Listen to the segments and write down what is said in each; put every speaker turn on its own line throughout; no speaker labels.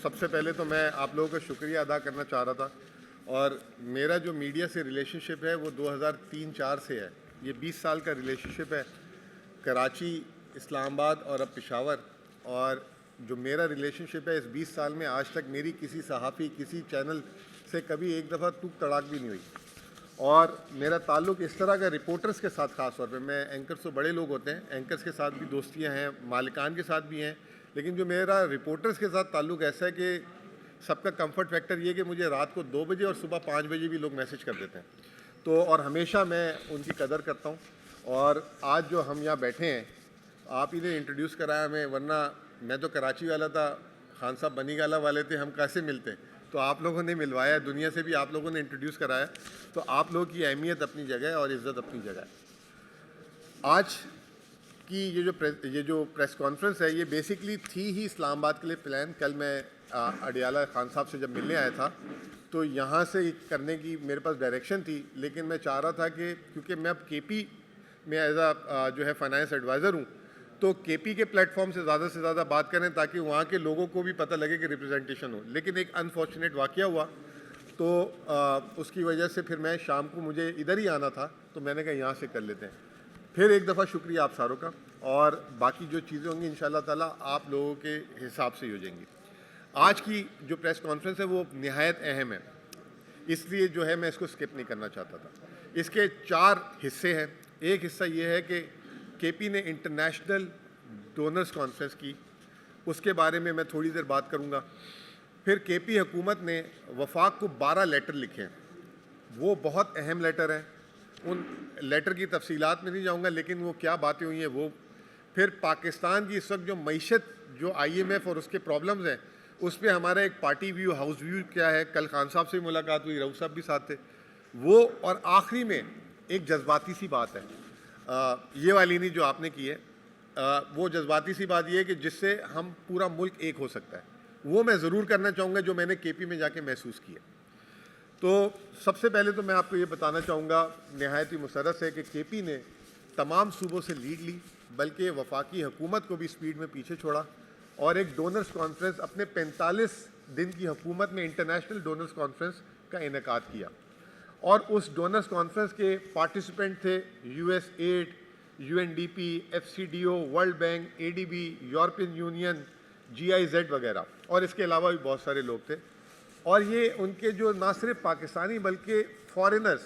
सबसे पहले तो मैं आप लोगों का शुक्रिया अदा करना चाह रहा था। और मेरा जो मीडिया से रिलेशनशिप है वो 2003-4 से है। ये 20 साल का रिलेशनशिप है, कराची, इस्लामाबाद और अब पेशावर। और जो मेरा रिलेशनशिप है इस 20 साल में आज तक मेरी किसी सहाफ़ी, किसी चैनल से कभी एक दफ़ा टूक तड़ाक भी नहीं हुई। और मेरा ताल्लुक़ इस तरह का रिपोर्टर्स के साथ ख़ास तौर पे, मैं एंकर्स तो बड़े लोग होते हैं, एंकर्स के साथ भी दोस्तियां हैं, मालिकान के साथ भी हैं, लेकिन जो मेरा रिपोर्टर्स के साथ ताल्लुक़ ऐसा है कि सबका कंफर्ट फैक्टर ये कि मुझे रात को 2 बजे और सुबह 5 बजे भी लोग मैसेज कर देते हैं। तो और हमेशा मैं उनकी कदर करता हूँ। और आज जो हम यहाँ बैठे हैं, आप ही ने इंट्रोड्यूस कराया हमें, वरना मैं तो कराची वाला था, खान साहब बनीगाला वाले थे, हम कैसे मिलते। तो आप लोगों ने मिलवाया, दुनिया से भी आप लोगों ने इंट्रोड्यूस कराया। तो आप लोगों की अहमियत अपनी जगह है और इज़्ज़त अपनी जगह है। आज की ये जो प्रेस कॉन्फ्रेंस है, ये बेसिकली थी ही इस्लामाबाद के लिए प्लान। कल मैं अडियाला खान साहब से जब मिलने आया था तो यहाँ से करने की मेरे पास डायरेक्शन थी, लेकिन मैं चाह रहा था कि क्योंकि मैं अब केपी में एज जो है फाइनेंस एडवाइज़र हूँ, तो केपी के प्लेटफॉर्म से ज़्यादा बात करें ताकि वहाँ के लोगों को भी पता लगे कि रिप्रेजेंटेशन हो। लेकिन एक अनफॉर्चुनेट वाक़या हुआ, तो उसकी वजह से फिर मैं शाम को मुझे इधर ही आना था, तो मैंने कहा यहाँ से कर लेते हैं। फिर एक दफ़ा शुक्रिया आप सारों का, और बाकी जो चीज़ें होंगी इंशाअल्लाह ताला आप लोगों के हिसाब से ही हो जाएंगी। आज की जो प्रेस कॉन्फ्रेंस है वो निहायत अहम है, इसलिए जो है मैं इसको स्किप नहीं करना चाहता था। इसके 4 हिस्से हैं। एक हिस्सा ये है कि केपी ने इंटरनेशनल डोनर्स कॉन्फ्रेंस की, उसके बारे में मैं थोड़ी देर बात करूँगा। फिर केपी हुकूमत ने वफाक को 12 लेटर लिखे हैं, वो बहुत अहम लेटर हैं। उन लेटर की तफसीलात में नहीं जाऊँगा, लेकिन वो क्या बातें हुई हैं वो। फिर पाकिस्तान की इस वक्त जो मईशत, जो IMF और उसके प्रॉब्लम्स हैं, उस पर हमारा एक पार्टी व्यू, हाउस व्यू क्या है। कल खान साहब से मुलाकात हुई, रऊफ साहब भी साथ थे वो। और आखिरी में एक जज्बाती सी बात है, ये वाली नहीं जो आपने की है, वो जज्बाती सी बात ये है कि जिससे हम पूरा मुल्क एक हो सकता है, वो मैं ज़रूर करना चाहूँगा जो मैंने केपी में जाके महसूस किया। तो सबसे पहले तो मैं आपको ये बताना चाहूँगा, नहायत ही मुसर्रत है कि केपी ने तमाम सूबों से लीड ली, बल्कि वफाकी हुकूमत को भी स्पीड में पीछे छोड़ा और एक डोनर्स कॉन्फ्रेंस अपने 45 दिन की हुकूमत में इंटरनेशनल डोनर्स कॉन्फ्रेंस का इनेकाद किया। और उस डोनर्स कॉन्फ्रेंस के पार्टिसिपेंट थे USAID, UNDP, FCDO, world bank, ADB, European union, GIZ वगैरह, और इसके अलावा भी बहुत सारे लोग थे। और ये उनके जो ना सिर्फ पाकिस्तानी बल्कि फॉरेनर्स,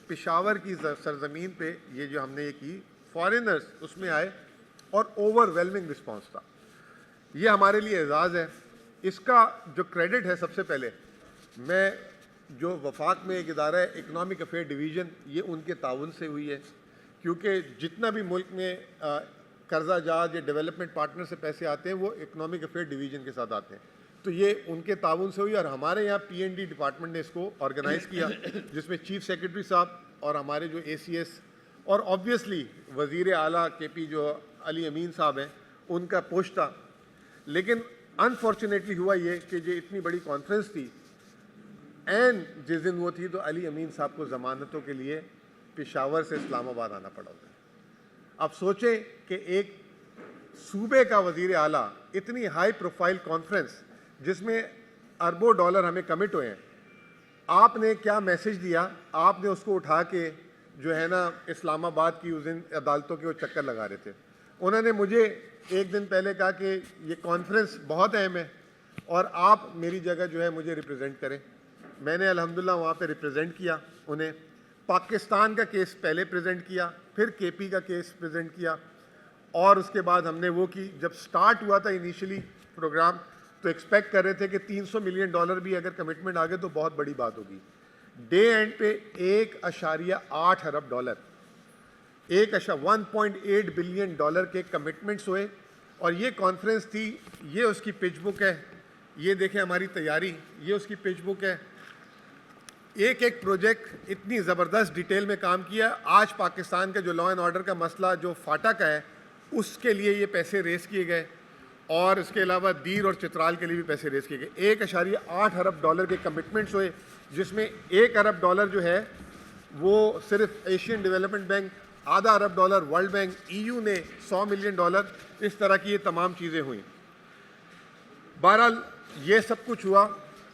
पेशावर की सरजमीन पे ये जो हमने ये की, फॉरेनर्स उसमें आए और ओवरवेलमिंग रिस्पांस था। ये हमारे लिए एजाज़ है। इसका जो क्रेडिट है, सबसे पहले मैं जो वफाक में एक इदारा है इकनॉमिक अफेयर डिवीज़न, ये उनके ताउन से हुई है, क्योंकि जितना भी मुल्क में कर्जा जाज या डेवलपमेंट पार्टनर से पैसे आते हैं वो इकनॉमिक अफेयर डिवीज़न के साथ आते हैं। तो ये उनके ताउन से हुई। और हमारे यहाँ PND डिपार्टमेंट ने इसको ऑर्गेनाइज़ किया, जिसमें चीफ सेक्रेटरी साहब और हमारे जो ACS और ऑब्वियसली वज़ीर आला KP जो अली अमीन साहब हैं, उनका पोस्ट था। लेकिन अनफॉर्चुनेटली हुआ ये कि जो इतनी बड़ी कॉन्फ्रेंस थी, एंड जिस दिन वो थी तो अली अमीन साहब को ज़मानतों के लिए पेशावर से इस्लामाबाद आना पड़ा उन्हें। अब सोचें कि एक सूबे का वज़ीर आला, इतनी हाई प्रोफाइल कॉन्फ्रेंस जिसमें अरबों डॉलर हमें कमिट हुए हैं, आपने क्या मैसेज दिया? आपने उसको उठा के जो है ना इस्लामाबाद की उस दिन अदालतों के वो चक्कर लगा रहे थे। उन्होंने मुझे एक दिन पहले कहा कि ये कॉन्फ्रेंस बहुत अहम है और आप मेरी जगह जो है मुझे रिप्रेजेंट करें। मैंने अल्हम्दुलिल्लाह वहाँ पे रिप्रेजेंट किया उन्हें। पाकिस्तान का केस पहले प्रेजेंट किया, फिर केपी का केस प्रेजेंट किया, और उसके बाद हमने वो की। जब स्टार्ट हुआ था इनिशियली प्रोग्राम, तो एक्सपेक्ट कर रहे थे कि $300 मिलियन भी अगर कमिटमेंट आ गए तो बहुत बड़ी बात होगी। डे एंड पे $1.8 अरब, 1.8 बिलियन डॉलर के कमिटमेंट्स हुए। और ये कॉन्फ्रेंस थी, ये उसकी पिच बुक है, ये देखें हमारी तैयारी, ये उसकी पिच बुक है। एक एक प्रोजेक्ट इतनी ज़बरदस्त डिटेल में काम किया। आज पाकिस्तान का जो लॉ एंड ऑर्डर का मसला जो फाटा का है, उसके लिए ये पैसे रेस किए गए, और इसके अलावा दीर और चित्राल के लिए भी पैसे रेस किए गए। $1.8 अरब के कमिटमेंट्स हुए, जिसमें $1 अरब जो है वो सिर्फ Asian development bank, $0.5 Arab world bank, EU ने $100 मिलियन, इस तरह की ये तमाम चीज़ें हुई। बहरहाल ये सब कुछ हुआ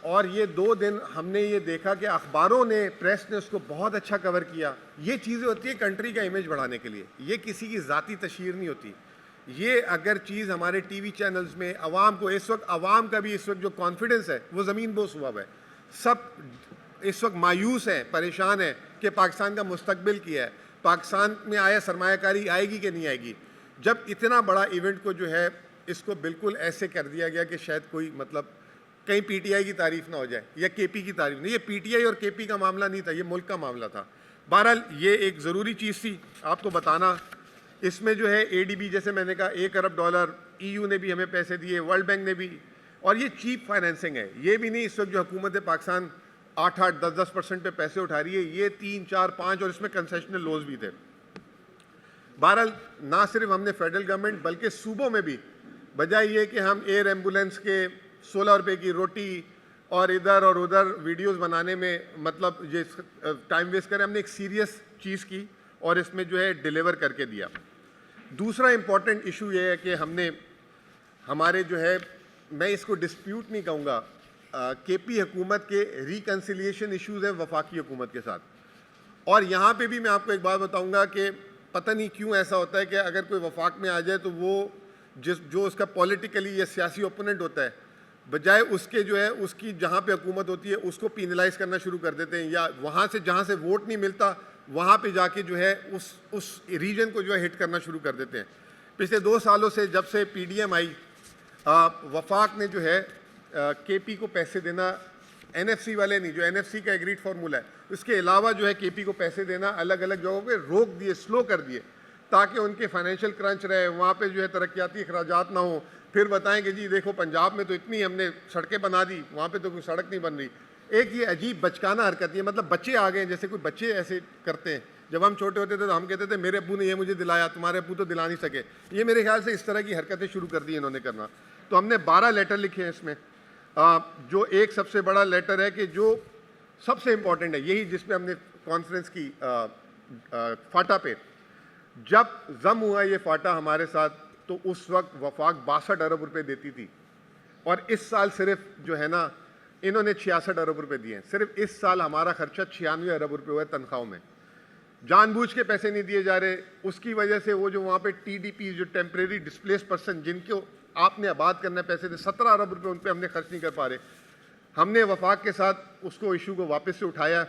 और ये 2 दिन हमने ये देखा कि अखबारों ने, प्रेस ने उसको बहुत अच्छा कवर किया। ये चीज़ें होती है कंट्री का इमेज बढ़ाने के लिए, ये किसी की ज़ाती तशहीर नहीं होती। ये अगर चीज़ हमारे टीवी चैनल्स में आवाम को, इस वक्त आवाम का भी इस वक्त जो कॉन्फिडेंस है वो ज़मीन बोस हुआ है। सब इस वक्त मायूस हैं, परेशान हैं कि पाकिस्तान का मुस्तकबिल क्या है, पाकिस्तान में आया सरमायाकारी आएगी कि नहीं आएगी। जब इतना बड़ा इवेंट को जो है इसको बिल्कुल ऐसे कर दिया गया कि शायद कोई मतलब कहीं पीटीआई की तारीफ ना हो जाए या केपी की तारीफ नहीं। ये पीटीआई और केपी का मामला नहीं था, ये मुल्क का मामला था। बहरहाल ये एक ज़रूरी चीज़ थी आपको बताना। इसमें जो है एडीबी, जैसे मैंने कहा, $1 अरब EU ने भी हमें पैसे दिए, वर्ल्ड बैंक ने भी। और ये चीप फाइनेंसिंग है, ये भी नहीं इस वक्त जो हुकूमत पाकिस्तान 8-8, 10-10% पे पैसे उठा रही है, ये 3, 4, 5 और इसमें कंसेशनल लोन्स भी थे। बहरहाल ना सिर्फ हमने फेडरल गवर्नमेंट बल्कि सूबों में भी, बजाय ये कि हम एयर एम्बुलेंस के 16 रुपए की रोटी और इधर और उधर वीडियोस बनाने में मतलब ये टाइम वेस्ट करें, हमने एक सीरियस चीज़ की और इसमें जो है डिलीवर करके दिया। दूसरा इम्पॉर्टेंट इशू ये है कि हमने हमारे जो है, मैं इसको डिस्प्यूट नहीं कहूँगा, केपी हुकूमत के रिकन्सिलिएशन इश्यूज़ हैं वफाकी हुकूमत के साथ। और यहाँ पे भी मैं आपको एक बात बताऊँगा कि पता नहीं क्यों ऐसा होता है कि अगर कोई वफाक में आ जाए तो वो जो उसका पॉलिटिकली या सियासी ओपोनेंट होता है, बजाय उसके जो है उसकी जहाँ पे हुकूमत होती है उसको पीनलाइज करना शुरू कर देते हैं, या वहाँ से जहाँ से वोट नहीं मिलता वहाँ पे जाके जो है उस रीजन को जो है हिट करना शुरू कर देते हैं। पिछले 2 सालों से जब से पीडीएम आई, वफाक ने जो है केपी को पैसे देना, एनएफसी वाले नहीं, जो एनएफसी का एग्रीड फार्मूला है, उसके अलावा जो है केपी को पैसे देना अलग अलग जगहों पे रोक दिए, स्लो कर दिए, ताकि उनके फाइनेंशियल क्रंच रहे, वहाँ पे जो है तरक्याती अखराजात ना हो। फिर बताएं कि जी देखो पंजाब में तो इतनी हमने सड़कें बना दी, वहाँ पे तो कोई सड़क नहीं बन रही। एक ये अजीब बचकाना हरकत है, मतलब बच्चे आ गए, जैसे कोई बच्चे ऐसे करते हैं। जब हम छोटे होते थे तो हम कहते थे मेरे अब्बू ने ये मुझे दिलाया, तुम्हारे अब्बू तो दिला नहीं सके। ये मेरे ख्याल से इस तरह की हरकतें शुरू कर दी इन्होंने करना। तो हमने 12 लेटर लिखे हैं इसमें। जो एक सबसे बड़ा लेटर है कि जो सबसे इम्पॉर्टेंट है, यही जिस पे हमने कॉन्फ्रेंस की फाटा पे, जब जम हुआ ये फाटा हमारे साथ, तो उस वक्त वफाक 62 अरब रुपए देती थी और इस साल सिर्फ जो है ना इन्होंने 66 अरब रुपए दिए हैं। सिर्फ इस साल हमारा खर्चा 96 अरब रुपए हुआ है तनख्वाहों में। जानबूझ के पैसे नहीं दिए जा रहे, उसकी वजह से वो जो वहाँ पे टीडीपी, जो टेम्परेरी डिस्प्लेस पर्सन, जिनको आपने आबाद करना पैसे थे, 17 अरब रुपए उन पर हमने खर्च नहीं कर पा रहे। हमने वफाक के साथ उसको इशू को वापस से उठाया,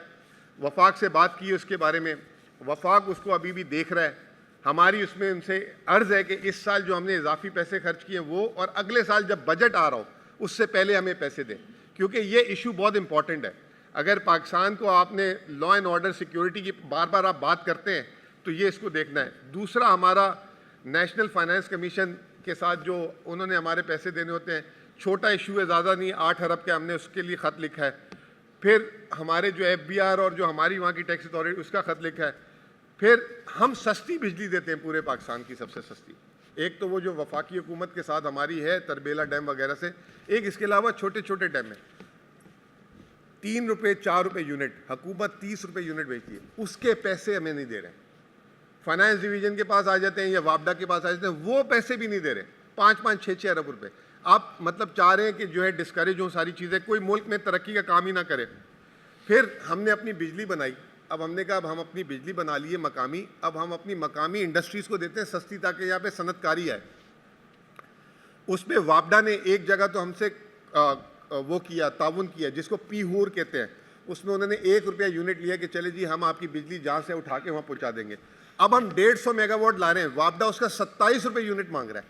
वफाक से बात की उसके बारे में, वफाक उसको अभी भी देख रहा है। हमारी उसमें उनसे अर्ज़ है कि इस साल जो हमने इजाफी पैसे खर्च किए वो, और अगले साल जब बजट आ रहा हो उससे पहले हमें पैसे दें, क्योंकि ये इशू बहुत इंपॉर्टेंट है। अगर पाकिस्तान को आपने लॉ एंड ऑर्डर, सिक्योरिटी की बार बार आप बात करते हैं तो ये इसको देखना है। दूसरा, हमारा नेशनल फाइनेंस कमीशन के साथ जो उन्होंने हमारे पैसे देने होते हैं, छोटा इशू है, ज़्यादा नहीं, 8 अरब के हमने उसके लिए ख़त लिखा है। फिर हमारे जो FBR और जो हमारी वहाँ की टैक्स अथॉरिटी, उसका ख़त लिखा है। फिर हम सस्ती बिजली देते हैं पूरे पाकिस्तान की, सबसे सस्ती। एक तो वो जो वफाकी हुकूमत के साथ हमारी है, तरबेला डैम वगैरह से, एक इसके अलावा छोटे छोटे डैम है, 3 रुपये 4 रुपये यूनिट, हुकूमत 30 रुपये यूनिट बेचती है, उसके पैसे हमें नहीं दे रहे। फाइनेंस डिवीजन के पास आ जाते हैं या वापडा के पास आ जाते हैं, वो पैसे भी नहीं दे रहे, 5-5, 6-6 अरब रुपए। आप मतलब चाह रहे हैं कि जो है डिस्करेज हो सारी चीज़ें, कोई मुल्क में तरक्की का काम ही ना करे। फिर हमने अपनी बिजली बनाई, अब हमने कहा अब हम अपनी बिजली बना लिए मकामी, अब हम अपनी मकामी इंडस्ट्रीज़ को देते हैं सस्ती, ताकि यहाँ पे सनतकारी आए। उसमें वापडा ने एक जगह तो हमसे वो किया, ताउन किया, जिसको पीहूर कहते हैं। उसमें उन्होंने 1 रुपया यूनिट लिया कि चले जी हम आपकी बिजली जहाँ से उठा के वहाँ पहुँचा देंगे। अब हम 150 मेगावाट ला रहे हैं, वापडा उसका 27 रुपये यूनिट मांग रहा है,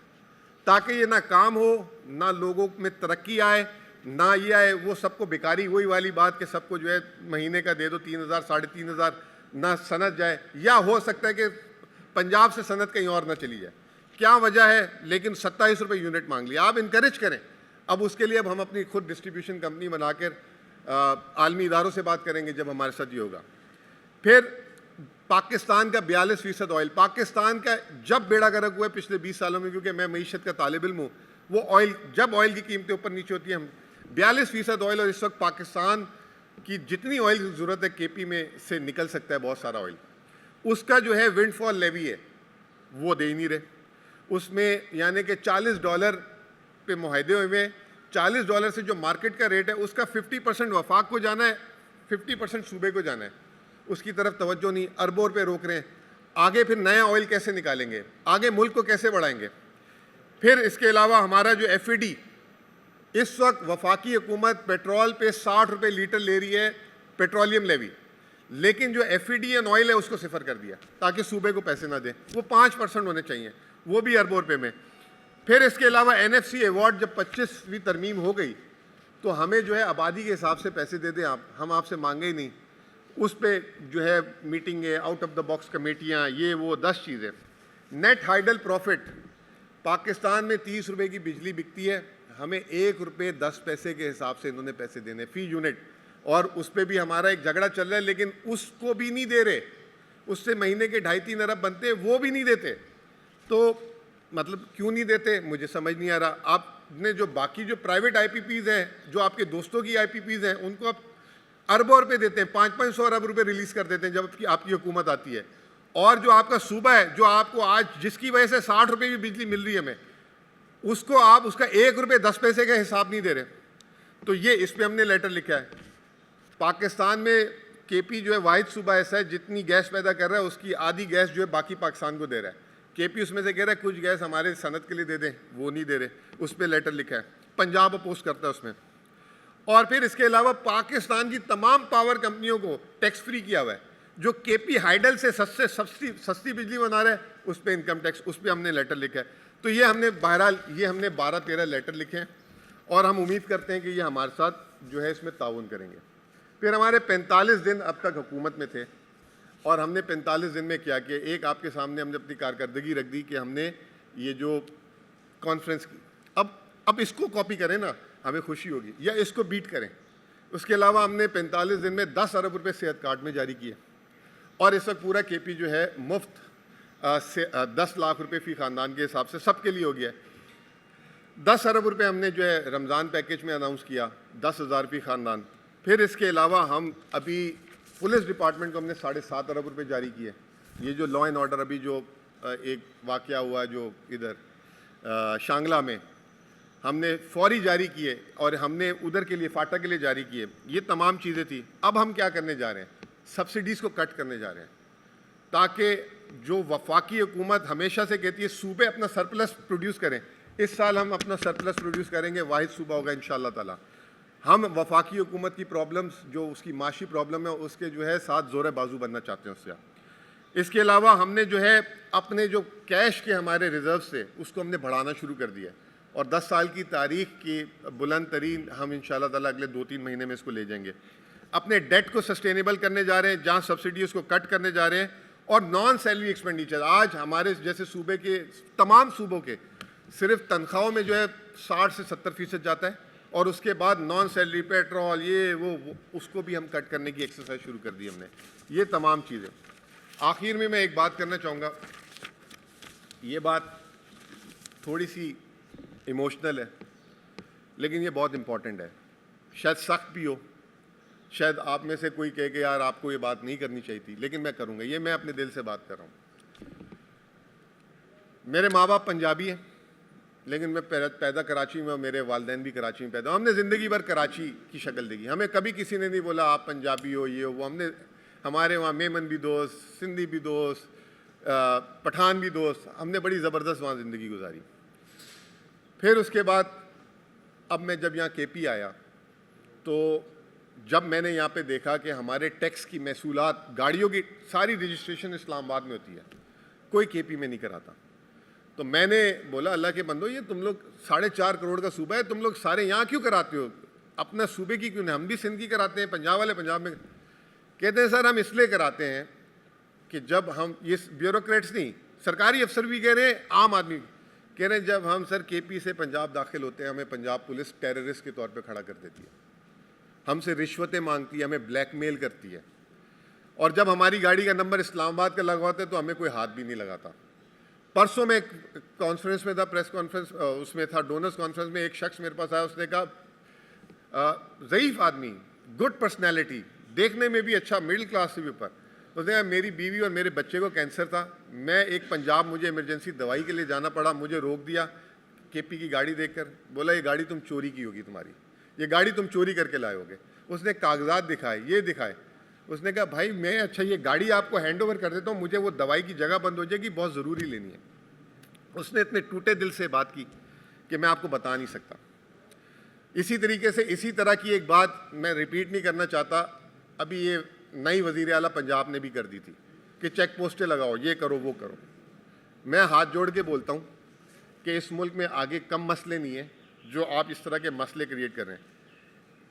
ताकि ये ना काम हो, ना लोगों में तरक्की आए, ना ये आए वो सबको बेकारी, वही वाली बात कि सबको जो है महीने का दे दो 3,000, 3,500, ना सनत जाए, या हो सकता है कि पंजाब से सनत कहीं और ना चली जाए, क्या वजह है, लेकिन 27 रुपये यूनिट मांग लिया। आप इनकरेज करें। अब उसके लिए अब हम अपनी खुद डिस्ट्रीब्यूशन कंपनी बनाकर आलमी इदारों से बात करेंगे जब हमारे साथ ये होगा। फिर पाकिस्तान का 42% ऑयल, पाकिस्तान का जब बेड़ा गर्क हुआ है पिछले 20 सालों में, क्योंकि मैं मईशत का तालिब इल्म हूँ, वो ऑयल, जब ऑयल की कीमतें ऊपर नीचे होती हैं, हम 42% ऑयल, और इस वक्त पाकिस्तान की जितनी ऑयल की ज़रूरत है केपी में से निकल सकता है बहुत सारा ऑयल, उसका जो है विंडफॉल लेवी है वो दे ही नहीं रहे। उसमें यानी कि $40 पे मुआहदे हुए, $40 से जो मार्केट का रेट है उसका 50% वफाक को जाना है, 50% सूबे को जाना है, उसकी तरफ तवज्जो नहीं, अरबों रुपये रोक रहे हैं। आगे फिर नया ऑयल कैसे निकालेंगे, आगे मुल्क को कैसे बढ़ाएंगे। फिर इसके अलावा हमारा जो FAD, इस वक्त वफाकी हुकूमत पेट्रोल पे 60 रुपये लीटर ले रही है पेट्रोलियम लेवी, लेकिन जो FAD एंड ऑयल है उसको सिफर कर दिया ताकि सूबे को पैसे ना दें, वो 5% होने चाहिए, वो भी अरबों रुपये में। फिर इसके अलावा NFC अवार्ड जब 25वीं तरमीम हो गई तो हमें जो है आबादी के हिसाब से पैसे दे दें आप, हम आपसे मांगे ही नहीं। उस पर जो है मीटिंगें, आउट ऑफ द बॉक्स कमेटियाँ, ये वो 10 चीज़ें। नेट हाइडल प्रॉफिट, पाकिस्तान में 30 रुपये की बिजली बिकती है, हमें 1 रुपये 10 पैसे के हिसाब से इन्होंने पैसे देने फी यूनिट, और उस पर भी हमारा एक झगड़ा चल रहा है, लेकिन उसको भी नहीं दे रहे। उससे महीने के 2.5-3 अरब बनते हैं, वो भी नहीं देते। तो मतलब क्यों नहीं देते मुझे समझ नहीं आ रहा। आपने जो बाकी जो प्राइवेट IPPs हैं, जो आपके दोस्तों की IPPs हैं, उनको आप अरबों रुपये देते हैं, 500-500 अरब रुपये रिलीज़ कर देते हैं जब आपकी हुकूमत आती है। और जो आपका सूबा है, जो आपको आज जिसकी वजह से 60 रुपये की बिजली मिल रही है हमें, उसको आप उसका 1 रुपये 10 पैसे का हिसाब नहीं दे रहे। तो ये इस पर हमने लेटर लिखा है। पाकिस्तान में KP जो है वाहिद सूबा ऐसा है जितनी गैस पैदा कर रहा है उसकी आधी गैस जो है बाकी पाकिस्तान को दे रहा है। KP उसमें से कह रहा है कुछ गैस हमारे सनत के लिए दे दें, वो नहीं दे रहे, उस पर लेटर लिखा है। पंजाब अपोज करता है उसमें। और फिर इसके अलावा पाकिस्तान की तमाम पावर कंपनियों को टैक्स फ्री किया हुआ है। जो KP हाइडल से सस्ती बिजली बना रहा है उस पर इनकम टैक्स, उस पर हमने लेटर लिखा है। तो ये हमने बहरहाल ये हमने 12-13 लेटर लिखे हैं और हम उम्मीद करते हैं कि ये हमारे साथ जो है इसमें ताउन करेंगे। फिर हमारे 45 दिन अब तक हुकूमत में थे और हमने 45 दिन में क्या किया, एक आपके सामने हमने अपनी कारकर्दगी रख दी कि हमने ये जो कॉन्फ्रेंस की, अब इसको कॉपी करें ना, हमें खुशी होगी, या इसको बीट करें। उसके अलावा हमने 45 दिन में 10 अरब रुपये सेहत कार्ड में जारी किए और इस वक्त पूरा KP जो है मुफ्त 10 लाख रुपए फ़ी ख़ानदान के हिसाब से सबके लिए हो गया है। 10 अरब रुपए हमने जो है रमज़ान पैकेज में अनाउंस किया, 10,000 फ़ी ख़ानदान। फिर इसके अलावा हम अभी पुलिस डिपार्टमेंट को हमने 7.5 अरब रुपए जारी किए। ये जो लॉ एंड ऑर्डर अभी जो एक वाक़या हुआ जो इधर शांगला में, हमने फौरी जारी किए और हमने उधर के लिए फाटा के लिए जारी किए। ये तमाम चीज़ें थी। अब हम क्या करने जा रहे हैं, सब्सिडीज़ को कट करने जा रहे हैं ताकि जो वफाकी हुकूमत हमेशा से कहती है सूबे अपना सरप्लस प्रोड्यूस करें, इस साल हम अपना सरप्लस प्रोड्यूस करेंगे, वाहिद सूबा होगा इंशाअल्लाह ताला। हम वफाकी हुकूमत की प्रॉब्लम्स जो उसकी माशी प्रॉब्लम है उसके जो है साथ ज़ोर बाजू बनना चाहते हैं उससे। इसके अलावा हमने जो है अपने जो कैश के हमारे रिज़र्व से उसको हमने बढ़ाना शुरू कर दिया और 10 साल की तारीख की बुलंद तरीन हम इंशाअल्लाह ताला अगले 2-3 महीने में इसको ले जाएंगे। अपने डेट को सस्टेनेबल करने जा रहे हैं, जहाँ सब्सिडी उसको कट करने जा रहे हैं। और नॉन सैलरी एक्सपेंडिचर, आज हमारे जैसे सूबे के तमाम सूबों के सिर्फ तनख्वाहों में जो है 60 से 70% जाता है और उसके बाद नॉन सैलरी पेट्रोल ये वो उसको भी हम कट करने की एक्सरसाइज शुरू कर दी हमने। ये तमाम चीज़ें। आखिर में मैं एक बात करना चाहूँगा, ये बात थोड़ी सी इमोशनल है लेकिन ये बहुत इम्पॉर्टेंट है। शायद सख्त भी हो, शायद आप में से कोई कहे कि यार आपको ये बात नहीं करनी चाहिए थी, लेकिन मैं करूँगा। ये मैं अपने दिल से बात कर रहा हूँ। मेरे माँ बाप पंजाबी हैं लेकिन मैं पैदा कराची में और मेरे वालिदैन भी कराची में पैदा। हमने ज़िंदगी भर कराची की शक्ल देखी। हमें कभी किसी ने नहीं बोला आप पंजाबी हो, ये हो वो। हमने हमारे वहाँ मेमन भी दोस्त, सिंधी भी दोस्त, पठान भी दोस्त, हमने बड़ी ज़बरदस्त वहाँ ज़िंदगी गुजारी। फिर उसके बाद अब मैं जब यहाँ KP आया तो जब मैंने यहाँ पे देखा कि हमारे टैक्स की महसूलात, गाड़ियों की सारी रजिस्ट्रेशन इस्लामाबाद में होती है, कोई KP में नहीं कराता, तो मैंने बोला अल्लाह के बंदो, ये तुम लोग 4.5 करोड़ का सूबा है, तुम लोग सारे यहाँ क्यों कराते हो, अपना सूबे की क्यों नहीं? हम भी सिंध की कराते हैं, पंजाब वाले पंजाब में। कहते हैं सर हम इसलिए कराते हैं कि जब हम, ये ब्यूरोक्रेट्स नहीं, सरकारी अफसर भी कह रहे हैं, आम आदमी कह रहे हैं, जब हम सर KP से पंजाब दाखिल होते हैं हमें पंजाब पुलिस टेररिस्ट के तौर पे खड़ा कर देती है, हमसे रिश्वतें मांगती है, हमें ब्लैकमेल करती है, और जब हमारी गाड़ी का नंबर इस्लामाबाद का लगवाते तो हमें कोई हाथ भी नहीं लगाता। परसों में एक कॉन्फ्रेंस में था, प्रेस कॉन्फ्रेंस उसमें था, डोनर्स कॉन्फ्रेंस में एक शख्स मेरे पास आया, उसने कहा ज़ईफ़ आदमी, गुड पर्सनैलिटी, देखने में भी अच्छा, मिडिल क्लास से भी ऊपर, उसने कहा मेरी बीवी और मेरे बच्चे को कैंसर था, मैं एक पंजाब, मुझे इमरजेंसी दवाई के लिए जाना पड़ा, मुझे रोक दिया, केपी की गाड़ी देखकर बोला, ये गाड़ी तुम चोरी की होगी तुम्हारी, ये गाड़ी तुम चोरी करके लाए होगे। उसने कागजात दिखाए, ये दिखाए। उसने कहा भाई मैं अच्छा ये गाड़ी आपको हैंड ओवर कर देता हूँ, मुझे वो दवाई की जगह बंद हो जाएगी, बहुत ज़रूरी लेनी है। उसने इतने टूटे दिल से बात की कि मैं आपको बता नहीं सकता। इसी तरीके से इसी तरह की एक बात मैं रिपीट नहीं करना चाहता, अभी ये नई वज़ीर आला पंजाब ने भी कर दी थी कि चेक पोस्टें लगाओ, ये करो वो करो। मैं हाथ जोड़ के बोलता हूँ कि इस मुल्क में आगे कम मसले नहीं है जो आप इस तरह के मसले क्रिएट कर रहे हैं।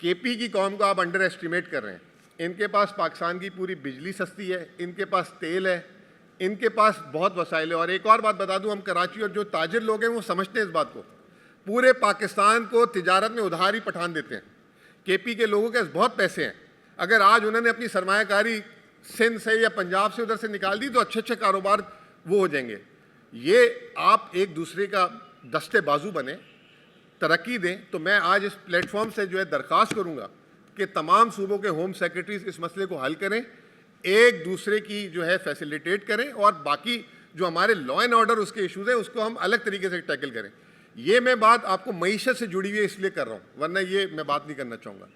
केपी की कौम को आप अंडर एस्टिमेट कर रहे हैं। इनके पास पाकिस्तान की पूरी बिजली सस्ती है, इनके पास तेल है, इनके पास बहुत वसाइल है। और एक और बात बता दूं, हम कराची और जो ताजिर लोग हैं वो समझते हैं इस बात को, पूरे पाकिस्तान को तिजारत में उधार ही पठान देते हैं। केपी के लोगों के पास बहुत पैसे हैं, अगर आज उन्होंने अपनी सरमायाकारी सिंध से या पंजाब से उधर से निकाल दी तो अच्छे अच्छे कारोबार वो हो जाएंगे। ये आप एक दूसरे का दस्ते बाजू बने, तरक्की दें। तो मैं आज इस प्लेटफॉर्म से जो है दरख्वास्त करूंगा कि तमाम सूबों के होम सेक्रेटरीज इस मसले को हल करें, एक दूसरे की जो है फैसिलिटेट करें, और बाकी जो हमारे लॉ एंड ऑर्डर उसके इश्यूज़ हैं उसको हम अलग तरीके से टैकल करें। ये मैं बात आपको मईशत से जुड़ी हुई है इसलिए कर रहा हूँ, वरना ये मैं बात नहीं करना चाहूँगा।